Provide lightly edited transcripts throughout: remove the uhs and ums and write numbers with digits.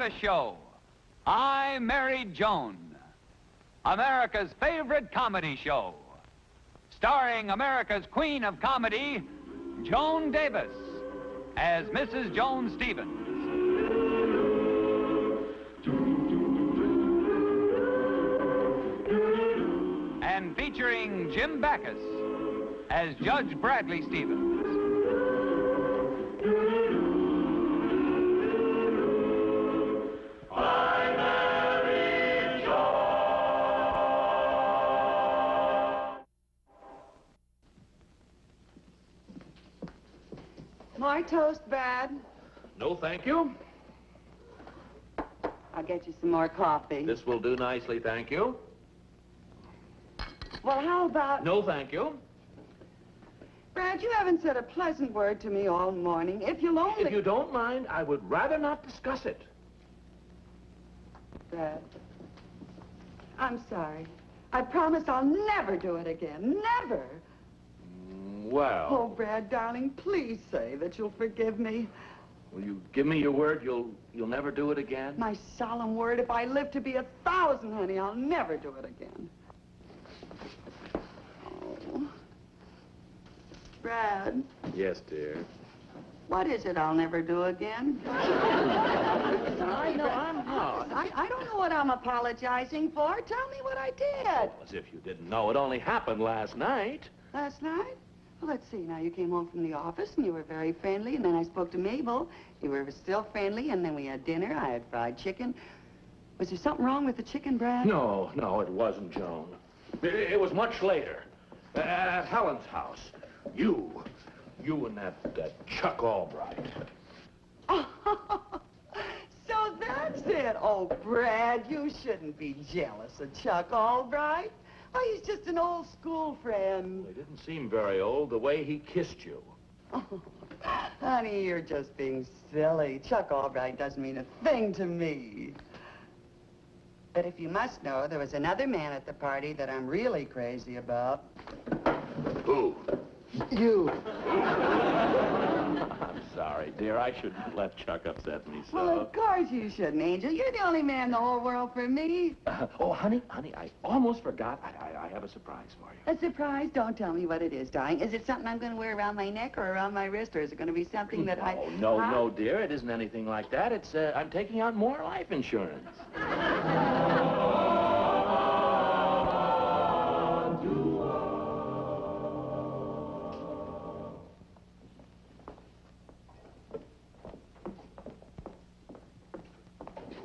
Davis Show. I Married Joan, America's favorite comedy show, starring America's queen of comedy, Joan Davis, as Mrs. Joan Stevens. And featuring Jim Backus as Judge Bradley Stevens. More toast, Brad? No, thank you. I'll get you some more coffee. This will do nicely, thank you. Well, how about... No, thank you. Brad, you haven't said a pleasant word to me all morning. If you'll only... If you don't mind, I would rather not discuss it. Brad, I'm sorry. I promise I'll never do it again. Never. Well... Oh, Brad, darling, please say that you'll forgive me. Will you give me your word you'll never do it again? My solemn word, if I live to be 1,000, honey, I'll never do it again. Oh. Brad. Yes, dear. What is it I'll never do again? I know, I'm not. I don't know what I'm apologizing for. Tell me what I did. Oh, as if you didn't know. It only happened last night. Last night? Well, let's see. Now, you came home from the office, and you were very friendly, and then I spoke to Mabel. You were still friendly, and then we had dinner. I had fried chicken. Was there something wrong with the chicken, Brad? No, it wasn't, Joan. It was much later. At Helen's house. You and that Chuck Albright. So that's it. Oh, Brad, you shouldn't be jealous of Chuck Albright. Oh, he's just an old school friend. He didn't seem very old, the way he kissed you. Oh, honey, you're just being silly. Chuck Albright doesn't mean a thing to me. But if you must know, there was another man at the party that I'm really crazy about. Who? You. I'm sorry, dear. I shouldn't let Chuck upset me so. Well, of course you shouldn't, Angel. You're the only man in the whole world for me. Oh, honey, I almost forgot. I have a surprise for you. A surprise? Don't tell me what it is, darling. Is it something I'm going to wear around my neck or around my wrist, or is it going to be something that No, dear. It isn't anything like that. It's, I'm taking out more life insurance.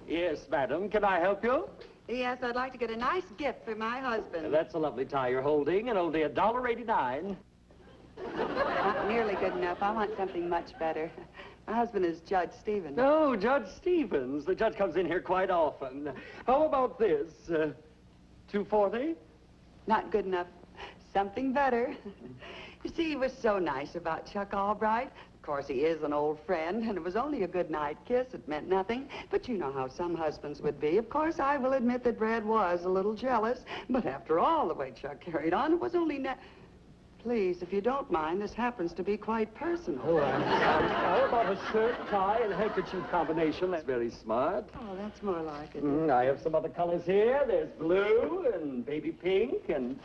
Yes, madam. Can I help you? Yes, I'd like to get a nice gift for my husband. That's a lovely tie you're holding, and only $1.89. Not nearly good enough. I want something much better. My husband is Judge Stevens. Oh, Judge Stevens. The judge comes in here quite often. How about this? $2.40? Not good enough. Something better. You see, he was so nice about Chuck Albright. Of course, he is an old friend, and it was only a good night kiss. It meant nothing. But you know how some husbands would be. Of course, I will admit that Brad was a little jealous. But after all, the way Chuck carried on, it was only Please, if you don't mind, this happens to be quite personal. Oh, I'm sorry. How about a shirt, tie, and handkerchief combination? That's very smart. Oh, that's more like it. I have some other colors here. There's blue and baby pink and...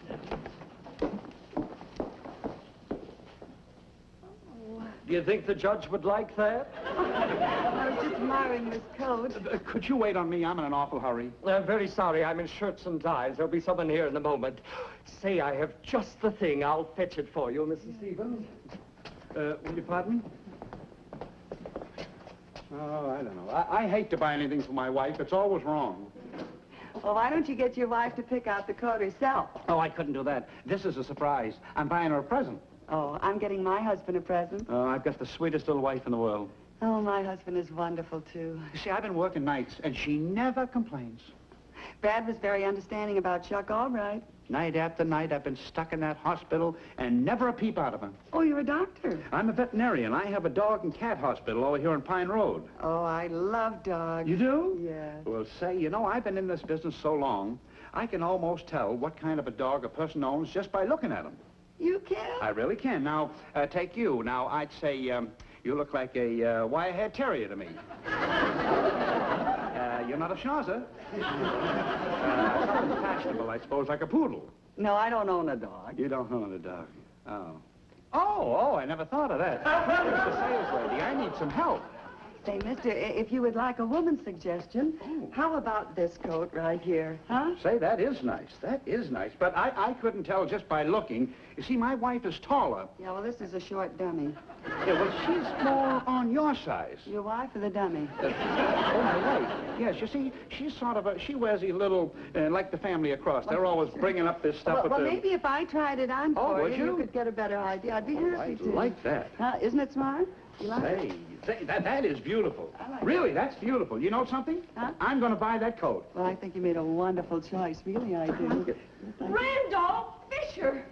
Do you think the judge would like that? I was just admiring this coat. Could you wait on me? I'm in an awful hurry. I'm very sorry. I'm in shirts and ties. There'll be someone here in a moment. Say, I have just the thing. I'll fetch it for you, Mrs. Stevens. Will you pardon? Oh, I don't know. I hate to buy anything for my wife. It's always wrong. Well, why don't you get your wife to pick out the coat herself? Oh, I couldn't do that. This is a surprise. I'm buying her a present. Oh, I'm getting my husband a present. Oh, I've got the sweetest little wife in the world. Oh, my husband is wonderful, too. See, I've been working nights, and she never complains. Brad was very understanding about Chuck Albright. Night after night, I've been stuck in that hospital and never a peep out of him. Oh, you're a doctor. I'm a veterinarian. I have a dog and cat hospital over here on Pine Road. Oh, I love dogs. You do? Yes. Well, say, you know, I've been in this business so long, I can almost tell what kind of a dog a person owns just by looking at him. You can? I really can. Now, take you. Now, I'd say you look like a wire-haired terrier to me. You're not a schnauzer. Something fashionable, I suppose, like a poodle. No, I don't own a dog. You don't own a dog. Oh. Oh, I never thought of that. It's the sales lady. I need some help. Say, mister, if you would like a woman's suggestion, how about this coat right here, huh? Say, that is nice. That is nice. But I couldn't tell just by looking. You see, my wife is taller. Yeah, well, this is a short dummy. Yeah, well, she's more on your size. Your wife or the dummy? Oh, my wife. Yes, you see, she's sort of she wears these little, like the family across. They're always bringing up this stuff Well, with maybe if I tried it on for would you? you could get a better idea. I'd be happy to. I like that. Isn't it smart? You like it? Say, that is beautiful. I like Really, that's beautiful. You know something? Huh? I'm going to buy that coat. Well, I think you made a wonderful choice. Really, I do. Randolph Fisher!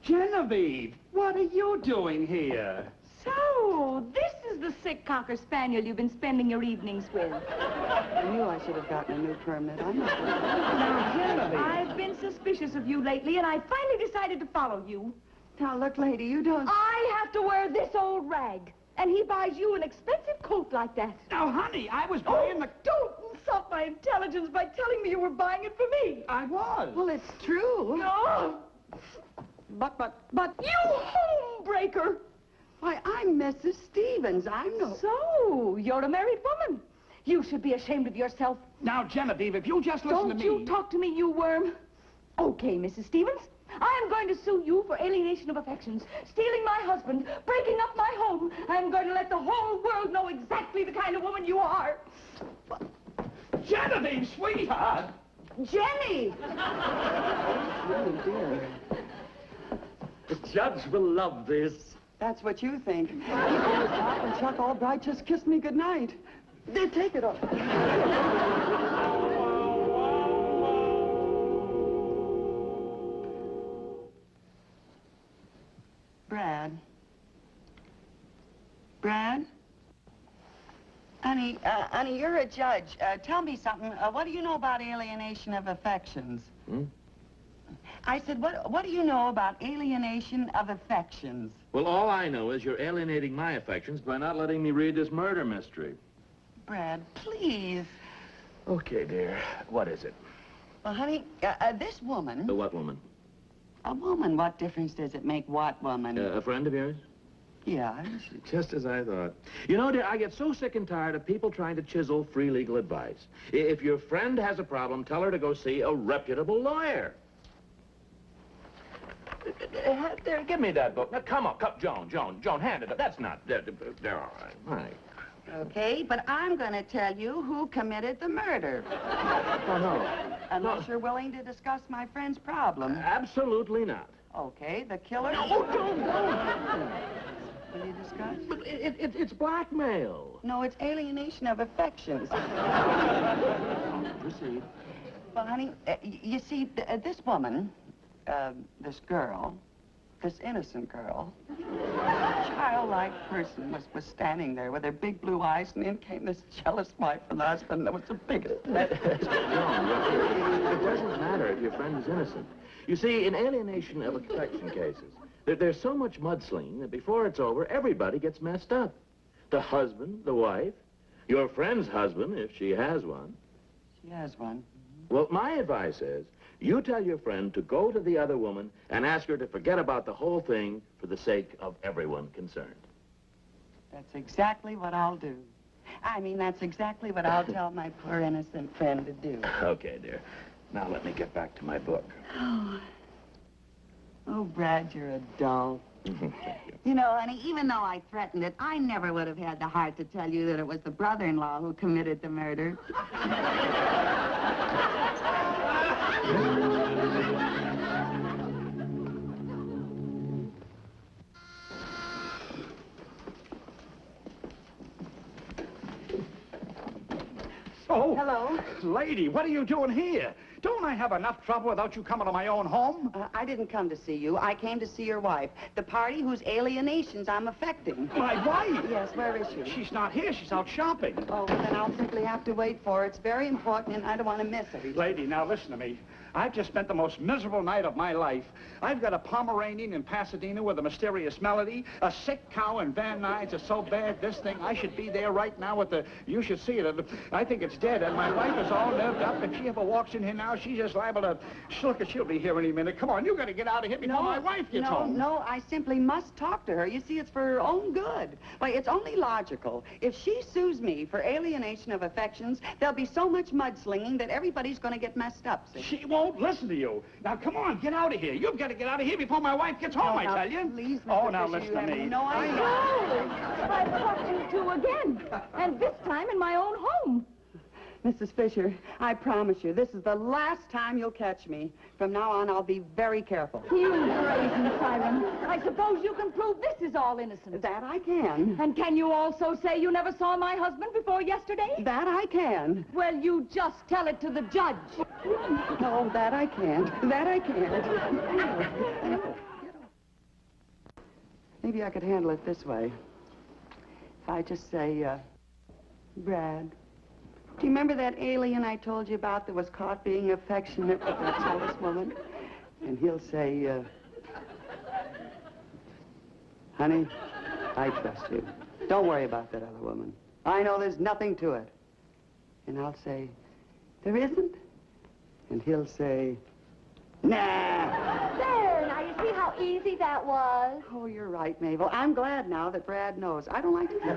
Genevieve, what are you doing here? So, this is the sick Cocker Spaniel you've been spending your evenings with. I knew I should have gotten a new permit. I must have. Now, Genevieve. I've been suspicious of you lately, and I finally decided to follow you. Now, look, lady, you don't... I have to wear this old rag, and he buys you an expensive coat like that. Now, honey, I was buying the... Don't insult my intelligence by telling me you were buying it for me. I was. Well, it's true. No. But... You homebreaker! Why, I'm Mrs. Stevens. I'm no... So, you're a married woman. You should be ashamed of yourself. Now, Genevieve, if you just listen to me... Don't you talk to me, you worm. Okay, Mrs. Stevens. I am going to sue you for alienation of affections, stealing my husband, breaking up my home. I'm going to let the whole world know exactly the kind of woman you are. Genevieve, sweetheart! Jenny! Oh, dear. The judge will love this. That's what you think. Doc and Chuck Albright just kissed me goodnight. They take it off. Brad? Honey, you're a judge. Tell me something. What do you know about alienation of affections? I said, what do you know about alienation of affections? Well, all I know is you're alienating my affections by not letting me read this murder mystery. Brad, please. Okay, dear. What is it? Well, honey, this woman... What woman? A woman. What difference does it make what woman? A friend of yours? Yeah. Just as I thought. You know, dear, I get so sick and tired of people trying to chisel free legal advice. If your friend has a problem, tell her to go see a reputable lawyer. There, give me that book. Now, come on, Joan, hand it up. That's not... They're all right. All right. Okay, but I'm going to tell you who committed the murder. Oh, no. Unless you're willing to discuss my friend's problem. Absolutely not. Okay, the killer... No, don't. Will you discuss? But it's blackmail. No, it's alienation of affections. Proceed. Well, honey, you see, this woman, this girl, this innocent girl, childlike person was standing there with her big blue eyes, and in came this jealous wife and husband that was the biggest. Joan, it doesn't matter if your friend is innocent. You see, in alienation of affection cases, there's so much mudslinging that before it's over, everybody gets messed up. The husband, the wife, your friend's husband, if she has one. She has one. Well, my advice is, you tell your friend to go to the other woman and ask her to forget about the whole thing for the sake of everyone concerned. That's exactly what I'll do. I mean, that's exactly what I'll tell my poor innocent friend to do. Okay, dear. Now let me get back to my book. Oh, Brad, you're a doll. You know, honey, even though I threatened it, I never would have had the heart to tell you that it was the brother-in-law who committed the murder. Oh. Hello? Lady, what are you doing here? Don't I have enough trouble without you coming to my own home? I didn't come to see you. I came to see your wife, the party whose alienations I'm affecting. My wife? Yes, where is she? She's not here. She's out shopping. Oh, well, then I'll simply have to wait for her. It's very important, and I don't want to miss it. Lady, now listen to me. I've just spent the most miserable night of my life. I've got a Pomeranian in Pasadena with a mysterious melody. A sick cow in Van Nuys is so bad, this thing, I should be there right now with the... You should see it. I think it's dead, and my wife is all nerved up. If she ever walks in here now, she's just liable to... Look, she'll be here any minute. Come on, you got to get out of here before my wife gets home. No, I simply must talk to her. You see, it's for her own good. Why, it's only logical. If she sues me for alienation of affections, there'll be so much mudslinging that everybody's going to get messed up. See? She won't listen to you. Now, come on, get out of here. You've got to get out of here before my wife gets home, I tell you. Please, oh, Mr. now Fisher, listen to me. No, I know. I've caught you two again, and this time in my own home. Mrs. Fisher, I promise you, this is the last time you'll catch me. From now on, I'll be very careful. You brazen siren. I suppose you can prove this is all innocent. That I can. And can you also say you never saw my husband before yesterday? That I can. Well, you just tell it to the judge. No, that I can't. That I can't. Maybe I could handle it this way. If I just say, Brad, do you remember that alien I told you about that was caught being affectionate with that jealous woman? And he'll say, honey, I trust you. Don't worry about that other woman. I know there's nothing to it. And I'll say, there isn't? And he'll say, nah. There, now you see how easy that was? Oh, you're right, Mabel. I'm glad now that Brad knows. I don't like to keep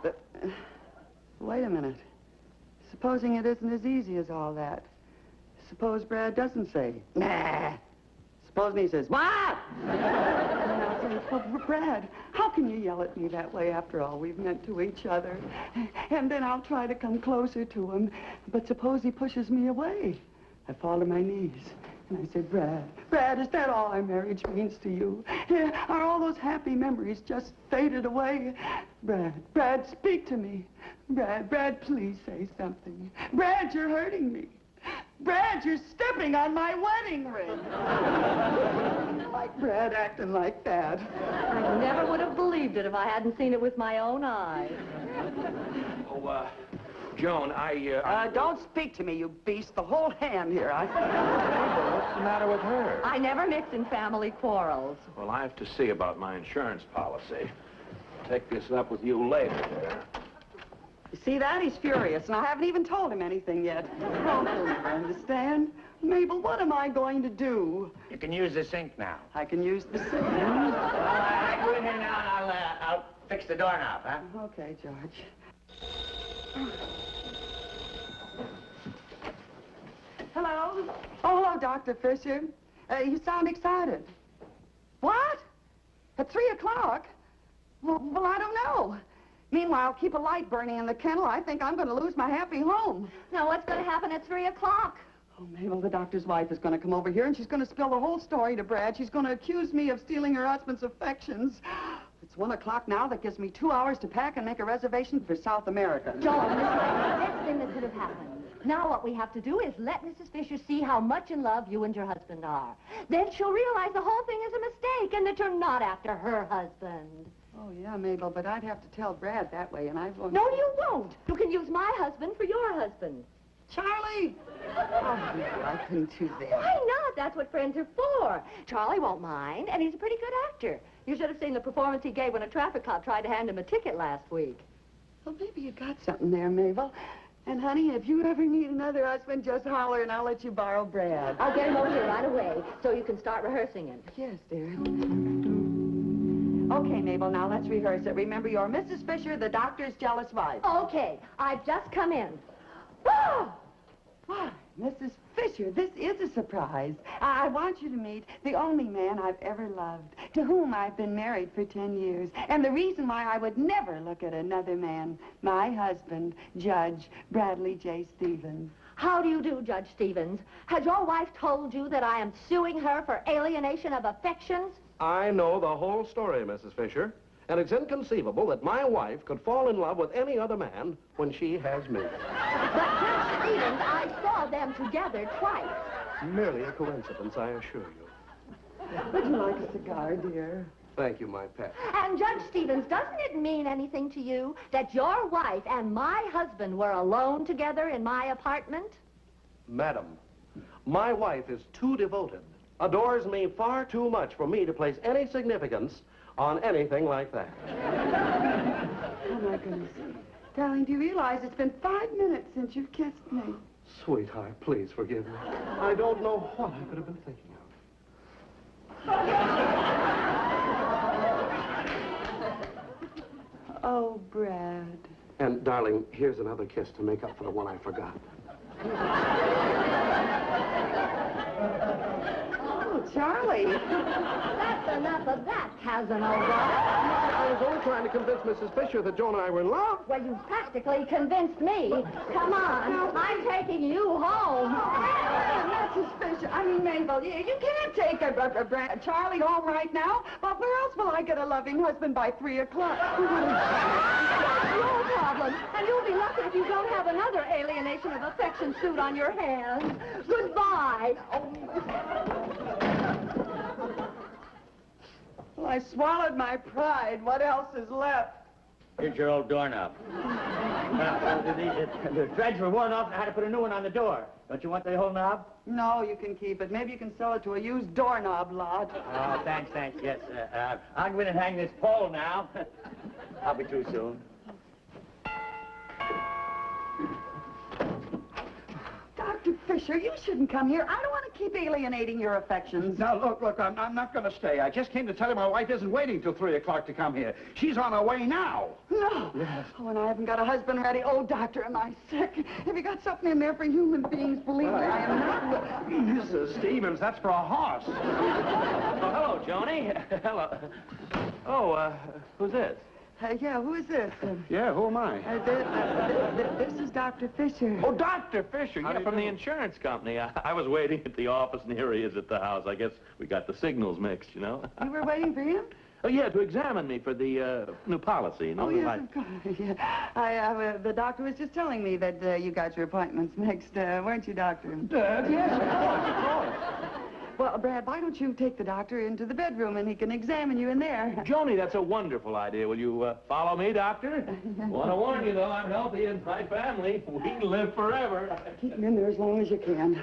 but, wait a minute. Supposing it isn't as easy as all that. Suppose Brad doesn't say, nah. Supposing he says, what? And I'll say, well, Brad, how can you yell at me that way after all we've meant to each other? And then I'll try to come closer to him. But suppose he pushes me away. I fall to my knees. And I say, Brad, is that all our marriage means to you? Are all those happy memories just faded away? Brad, speak to me. Brad, please say something. Brad, you're hurting me. Brad, you're stepping on my wedding ring. Like Brad acting like that. I never would have believed it if I hadn't seen it with my own eyes. Oh, Joan, Don't speak to me, you beast. The whole hand here. What's the matter with her? I never mix in family quarrels. Well, I have to see about my insurance policy. Take this up with you later. You see that? He's furious, and I haven't even told him anything yet. Oh, I understand. Mabel, what am I going to do? You can use the sink now. I can use the sink. I go in here now, and I'll fix the doorknob, huh? Okay, George. Hello? Oh, hello, Dr. Fisher. You sound excited. What? At 3 o'clock? Well, I don't know. Meanwhile, keep a light burning in the kennel. I think I'm going to lose my happy home. Now, what's going to happen at 3 o'clock? Oh, Mabel, the doctor's wife is going to come over here, and she's going to spill the whole story to Brad. She's going to accuse me of stealing her husband's affections. It's 1 o'clock now. That gives me 2 hours to pack and make a reservation for South America. Joan, this is the best thing that could have happened. Now what we have to do is let Mrs. Fisher see how much in love you and your husband are. Then she'll realize the whole thing is a mistake and that you're not after her husband. Oh, yeah, Mabel, but I'd have to tell Brad that way, and I won't... No, you won't. You can use my husband for your husband. Charlie! Oh, Mabel, I couldn't do that. Why not? That's what friends are for. Charlie won't mind, and he's a pretty good actor. You should have seen the performance he gave when a traffic cop tried to hand him a ticket last week. Well, maybe you got something there, Mabel. And, honey, if you ever need another husband, just holler, and I'll let you borrow Brad. I'll get him over here right away so you can start rehearsing it. Yes, dear. Okay, Mabel, now let's rehearse it. Remember, you're Mrs. Fisher, the doctor's jealous wife. Okay, I've just come in. Whoa! Why, Mrs. Fisher, this is a surprise. I want you to meet the only man I've ever loved, to whom I've been married for 10 years, and the reason why I would never look at another man, my husband, Judge Bradley J. Stevens. How do you do, Judge Stevens? Has your wife told you that I am suing her for alienation of affections? I know the whole story, Mrs. Fisher, and it's inconceivable that my wife could fall in love with any other man when she has me. But, Judge Stevens, I saw them together twice. Merely a coincidence, I assure you. Would you like a cigar, dear? Thank you, my pet. And, Judge Stevens, doesn't it mean anything to you that your wife and my husband were alone together in my apartment? Madam, my wife is too devoted, adores me far too much for me to place any significance on anything like that. Oh, my goodness. Darling, do you realize it's been 5 minutes since you've kissed me? Sweetheart, please forgive me. I don't know what I could have been thinking of. Oh, Brad. And, darling, here's another kiss to make up for the one I forgot. Oh, Charlie. That's enough of that, Casanova. I was only trying to convince Mrs. Fisher that Joan and I were in love. Well, you practically convinced me. Come on, I'm taking you home. That's suspicious. I mean, Mabel, you can't take Charlie home right now. But where else will I get a loving husband by 3 o'clock? That's your problem. And you'll be lucky if you don't have another alienation of affection suit on your hands. Goodbye. Well, I swallowed my pride. What else is left? Here's your old doorknob. The threads were worn off and I had to put a new one on the door. Don't you want the whole knob? No, you can keep it. Maybe you can sell it to a used doorknob lot. Oh, thanks. Yes, I'll go in and hang this pole now. I'll be through soon. Dr. Fisher, you shouldn't come here. I don't want to keep alienating your affections. Now, look, I'm not going to stay. I just came to tell you my wife isn't waiting till 3 o'clock to come here. She's on her way now. No. Yes. Oh, and I haven't got a husband ready. Oh, doctor, am I sick? Have you got something in there for human beings? Believe me, I am not... Mrs. Stevens, that's for a horse. Oh, hello, Joni. Hello. Oh, who's this? Yeah, who is this? Yeah, who am I? This is Dr. Fisher. Oh, Dr. Fisher. Yeah, from the insurance company. I was waiting at the office, and here he is at the house. I guess we got the signals mixed, you know. You were waiting for him? Oh, yeah, to examine me for the new policy, you know. Oh, yes, of course. Yeah. The doctor was just telling me that you got your appointments mixed, weren't you, Doctor? Yes, of course. Well, Brad, why don't you take the doctor into the bedroom and he can examine you in there? Joni, that's a wonderful idea. Will you follow me, Doctor? Want to warn you, though, I'm healthy and my family, we live forever. Keep him in there as long as you can.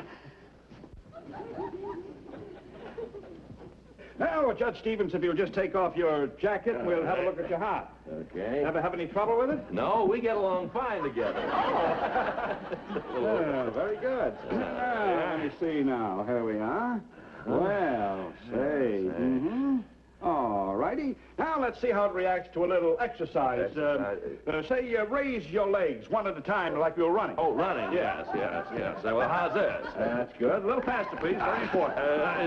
Now, Judge Stevens, if you'll just take off your jacket, we'll have a look at your heart. Okay. Ever have any trouble with it? No, we get along fine together. Oh, very good. Let me see now. Here we are. Well, say. All righty. Now let's see how it reacts to a little exercise. Say, raise your legs one at a time like you're running. Oh, running? Yes. Well, how's this? That's good. A little faster, please. Very important.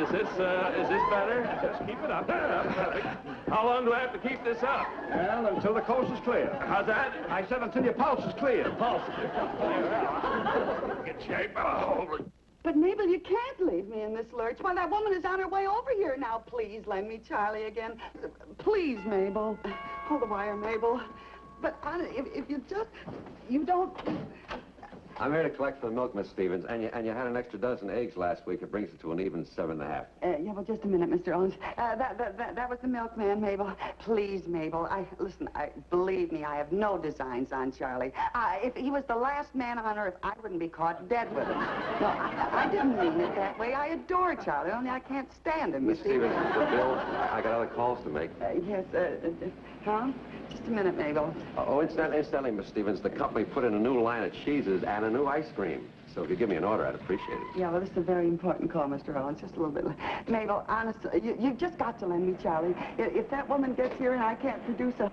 Is this better? Just keep it up. How long do I have to keep this up? Well, until the coast is clear. How's that? I said until your pulse is clear. Pulse. Get shape. But, Mabel, you can't leave me in this lurch. Why, that woman is on her way over here now. Please lend me Charlie again. Please, Mabel. Hold the wire, Mabel. But, if you just... You don't... I'm here to collect for the milk, Miss Stevens, and you had an extra dozen eggs last week. It brings it to an even 7.5. Yeah, well, just a minute, Mr. Owens. That was the milkman, Mabel. Please, Mabel. Listen, believe me, I have no designs on Charlie. If he was the last man on earth, I wouldn't be caught dead with him. No, I didn't mean it that way. I adore Charlie, only I can't stand him, Miss Stevens, the bill, I got other calls to make. Yes, huh? Just a minute, Mabel. Oh, incidentally, Miss Stevens, the company put in a new line of cheeses and a new ice cream. So if you give me an order, I'd appreciate it. Yeah, well, this is a very important call, Mr. Owens. Just a little bit. Mabel, honestly, you've just got to lend me Charlie. If that woman gets here and I can't produce a...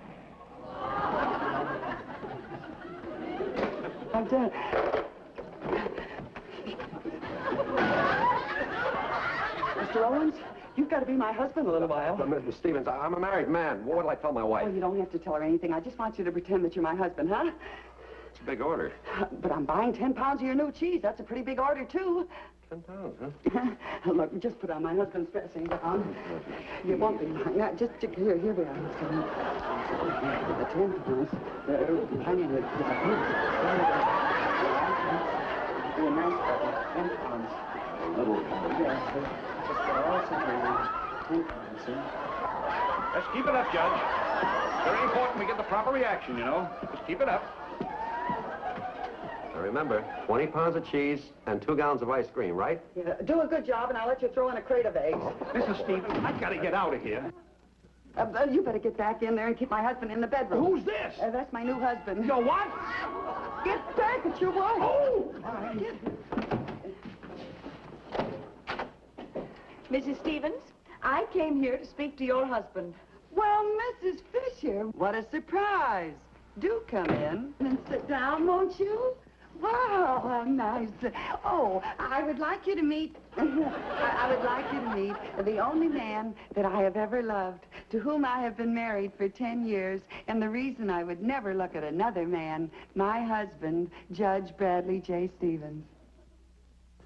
I'm done. Mr. Owens, you've got to be my husband a little while. Miss Stevens, I'm a married man. What will I tell my wife? Oh, you don't have to tell her anything. I just want you to pretend that you're my husband, huh? It's a big order. But I'm buying 10 pounds of your new cheese. That's a pretty big order, too. 10 pounds, huh? Look, just put on my husband's dressing gown. You won't be mine. Now, just here we are. The 10 pounds. I mean, the nice 10 pounds. A little. Yes, just all together. 10 pounds, see? Just keep it up, Judge. Very important we get the proper reaction, you know. Just keep it up. Now remember, 20 pounds of cheese and 2 gallons of ice cream, right? Yeah, do a good job, and I'll let you throw in a crate of eggs. Mrs. Stevens, I've got to get out of here. You better get back in there and keep my husband in the bedroom. Who's this? That's my new husband. Your what? Get back at your wife. Oh! Mrs. Stevens, I came here to speak to your husband. Well, Mrs. Fisher, what a surprise. Do come in and sit down, won't you? Wow, how nice. Oh, I would like you to meet, I would like you to meet the only man that I have ever loved, to whom I have been married for 10 years, and the reason I would never look at another man, my husband, Judge Bradley J. Stevens.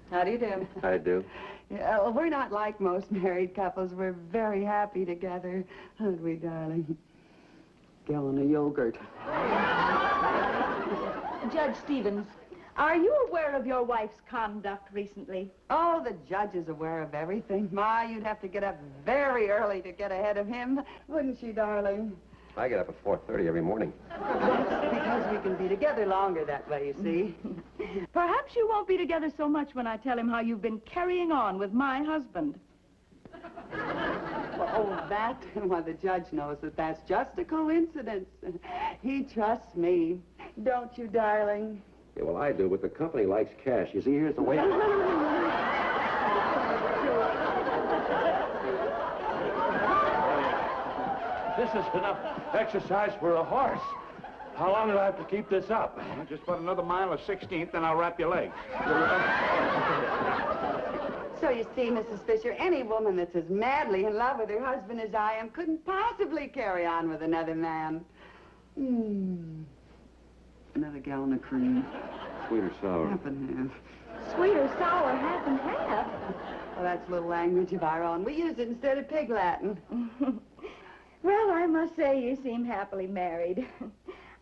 How do you do? I do. Yeah, well, we're not like most married couples. We're very happy together, aren't we, darling? Gallon of yogurt. Judge Stevens, are you aware of your wife's conduct recently? Oh, the judge is aware of everything. My, you'd have to get up very early to get ahead of him, wouldn't you, darling? I get up at 4:30 every morning. Because we can be together longer that way, you see. Perhaps you won't be together so much when I tell him how you've been carrying on with my husband. Oh, that? Well, the judge knows that that's just a coincidence. He trusts me. Don't you, darling? Yeah, well, I do, but the company likes cash. You see, here's the way... This is enough exercise for a horse. How long do I have to keep this up? Well, just put another mile of 16th, then I'll wrap your legs. So you see, Mrs. Fisher, any woman that's as madly in love with her husband as I am couldn't possibly carry on with another man. Another gallon of cream. Sweet or sour? Half and half. Sweet or sour, half and half. Well, that's a little language of our own. We use it instead of pig Latin. Well, I must say you seem happily married.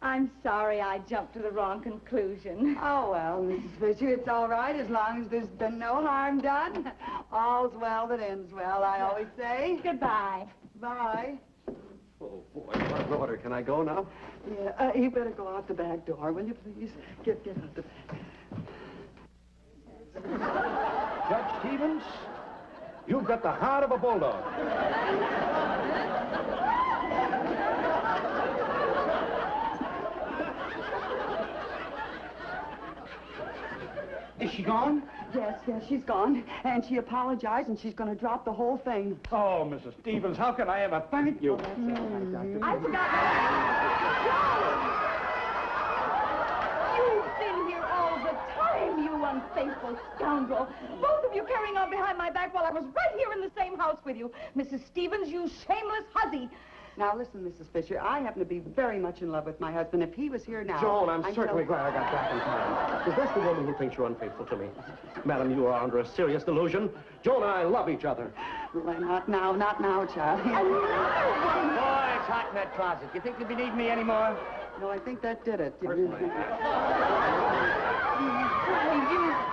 I'm sorry I jumped to the wrong conclusion. Oh, well, Mrs. Fisher, it's all right as long as there's been no harm done. All's well that ends well, I always say. Goodbye. Bye. Oh, boy, what an order. Can I go now? Yeah, you better go out the back door, will you, please? Get out the back. Judge Stevens, you've got the heart of a bulldog. Is she gone? Yes, she's gone. And she apologized, and she's going to drop the whole thing. Oh, Mrs. Stevens, how can I ever thank you? I forgot. You've been here all the time, you unfaithful scoundrel. Both of you carrying on behind my back while I was right here in the same house with you. Mrs. Stevens, you shameless hussy. Now, listen, Mrs. Fisher, I happen to be very much in love with my husband. If he was here now... Joan, I'm certainly glad I got back in time. Is this the woman who thinks you're unfaithful to me? Madam, you are under a serious delusion. Joan and I love each other. Well, not now, Charlie. Boy, it's hot in that closet. You think you'll be needing me anymore? No, I think that did it. Oh, you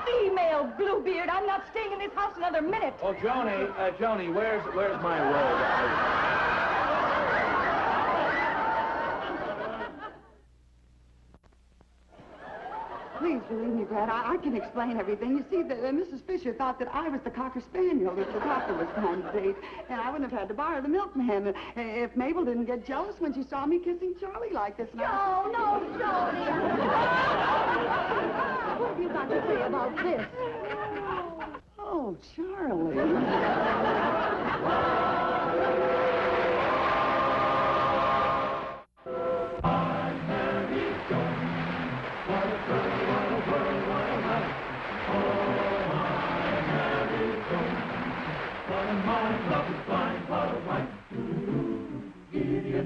female bluebeard, I'm not staying in this house another minute. Oh, Joni, where's my robe? Please believe me, Brad, I can explain everything. You see, Mrs. Fisher thought that I was the Cocker Spaniel that the doctor was trying to date, and I wouldn't have had to borrow the milkman if Mabel didn't get jealous when she saw me kissing Charlie like this. No, Jody. What have you got to say about this? Oh, Charlie.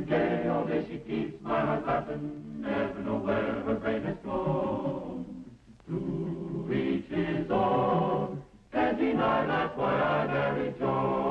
Gay, all day she keeps my heart laughing, never know where her brain has gone. To each his own, can't deny that's why I married Joan.